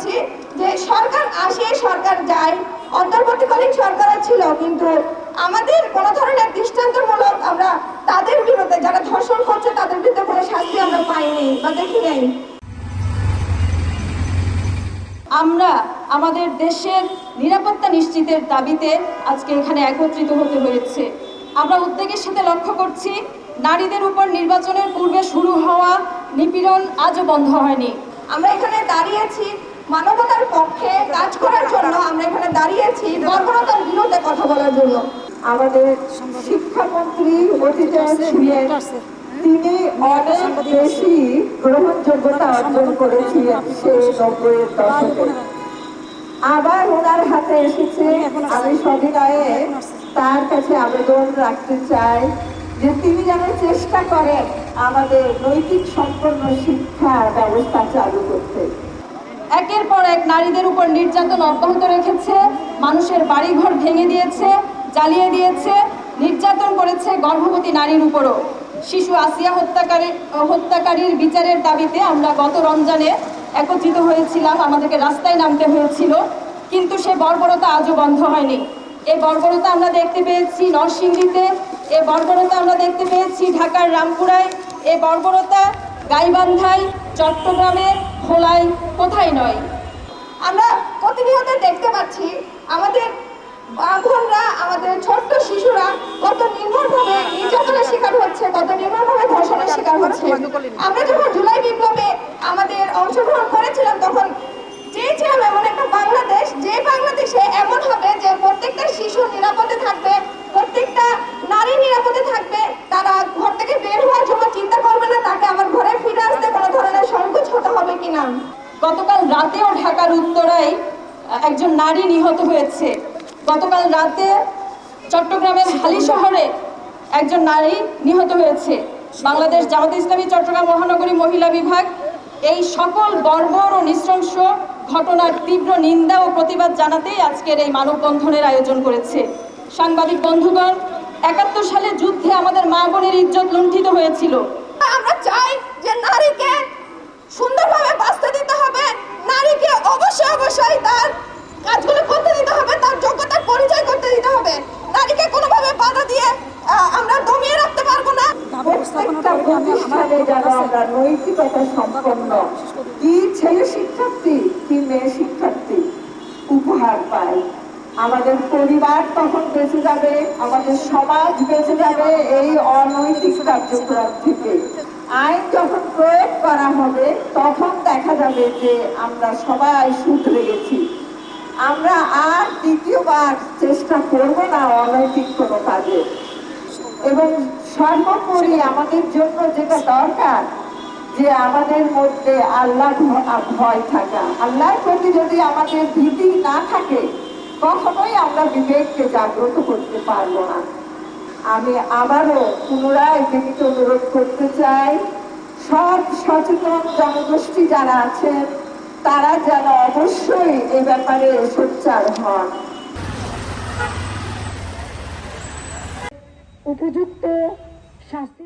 পাচ্ছি যে সরকার আসে সরকার যায়, অন্তর্বর্তীকালীন সরকার ছিল, কিন্তু আমাদের কোনো ধরনের দৃষ্টান্তমূলক আমরা তাদের বিরুদ্ধে যারা ধর্ষণ করছে তাদের বিরুদ্ধে কোনো শাস্তি আমরা পাইনি বা দেখি নাই। আমরা আমাদের দেশের নিরাপত্তা নিশ্চিতের দাবিতে আজকে এখানে একত্রিত হতে হয়েছে। আমরা উদ্বেগের সাথে লক্ষ্য করছি নারীদের উপর নির্বাচনের পূর্বে শুরু হওয়া নিপীড়ন আজও বন্ধ হয়নি। আমরা এখানে দাঁড়িয়েছি মানবতার পক্ষে কাজ করার জন্য, আমরা এখানে দাঁড়িয়েছি বর্বরতার বিরুদ্ধে কথা বলার জন্য। আমাদের শিক্ষামন্ত্রী অতীতে ছিলেন, তিনি অনেক বেশি গ্রহণযোগ্যতা অর্জন করেছিলেন সেই 90-এর দশকে। আবার ওনার হাতে এসেছে, আমি সবিনয়ে তার কাছে আবেদন রাখতে চাই যে তিনি যেন চেষ্টা করেন আমাদের নৈতিক সম্পন্ন শিক্ষা ব্যবস্থা চালু করতে। একের পর এক নারীদের উপর নির্যাতন অব্যাহত রেখেছে, মানুষের বাড়িঘর ভেঙে দিয়েছে, জ্বালিয়ে দিয়েছে, নির্যাতন করেছে গর্ভবতী নারীর উপরও। শিশু আসিয়া হত্যাকারীর বিচারের দাবিতে আমরা গত রমজানে একত্রিত হয়েছিলাম, আমাদেরকে রাস্তায় নামতে হয়েছিল, কিন্তু সে বর্বরতা আজও বন্ধ হয়নি। এই বর্বরতা আমরা দেখতে পেয়েছি নরসিংদীতে, এই বর্বরতা আমরা দেখতে পেয়েছি ঢাকার রামপুরায়, এই বর্বরতা গাইবান্ধায়, চট্টগ্রামে, ভোলায়, কোথায় নয়। আমরা প্রতিনিয়ত দেখতে পাচ্ছি আমাদের বোনরা, আমাদের ছোট্ট শিশুরা কত নির্মমভাবে নির্যাতনের শিকার হচ্ছে, কত নির্মমভাবে ধর্ষণের শিকার হচ্ছে। আমরা যখন জুলাই বিপ্লবে আমাদের অংশগ্রহণ করেছিলাম তখন চেয়েছিলাম এমন একটা বাংলাদেশ, যে বাংলাদেশে এমন হবে যে প্রত্যেকটা শিশু নিরাপদে থাকবে, প্রত্যেকটা নারী নিরাপদে থাকবে, তারা ঘর থেকে বের হওয়ার জন্য চিন্তা করবে না তাকে আমার ঘরে ফিরে আসতে কোনো ধরনের সংকোচ হতে হবে কিনা। গতকাল রাতেও ঢাকার উত্তরায় একজন নারী নিহত হয়েছে। গতকাল রাতে চট্টগ্রামের হালি শহরে একজন নারী নিহত হয়েছে। বাংলাদেশ জামাতে ইসলামী চট্টগ্রাম মহানগরী মহিলা বিভাগ এই সকল বর্বর ও নৃশংস ঘটনার তীব্র নিন্দা ও প্রতিবাদ জানাতেই আজকের এই মানববন্ধনের আয়োজন করেছে। সাংবাদিক বন্ধুগণ, ৭১ সালে যুদ্ধে আমাদের মা বোনের ইজ্জত লুণ্ঠিত হয়েছিল। আমরা চাই যে নারীকে সুন্দরভাবে বাঁচতে দিতে হবে, নারীকে অবশ্যই তার কাজগুলো করতে দিতে হবে, তার যোগ্যতার পরিচয় করতে দিতে হবে। নারীকে কোনোভাবে বাধা দিয়ে আমরা দমিয়ে রাখতে পারবো না। প্রত্যেকটা প্রতিষ্ঠানে যেন আমরা নৈতিকতা সম্পন্ন কি ছেলে শিক্ষার্থী কি মেয়ে শিক্ষার্থী উপহার পাই। আমাদের পরিবার তখন বেঁচে যাবে, আমাদের সমাজ বেঁচে যাবে এই অনৈতিক কার্যক্রম থেকে। আইন যখন প্রয়োগ করা হবে তখন দেখা যাবে যে আমরা সবাই শুধরে গেছি, আমরা আর দ্বিতীয়বার চেষ্টা করব না অনৈতিক কোনো কাজে। এবং সর্বোপরি আমাদের জন্য যেটা দরকার যে আমাদের মধ্যে আল্লাহ ভয় থাকা, আল্লাহর প্রতি যদি আমাদের ভীতি না থাকে কখনোই আমরা বিবেককে জাগ্রত করতে পারবো না। আমি আবারও পুনরায় বিনীত অনুরোধ করতে চাই সব সচেতন জনগোষ্ঠী যারা আছেন তারা যেন অবশ্যই এ ব্যাপারে সোচ্চার হন। উপযুক্ত শাস্তি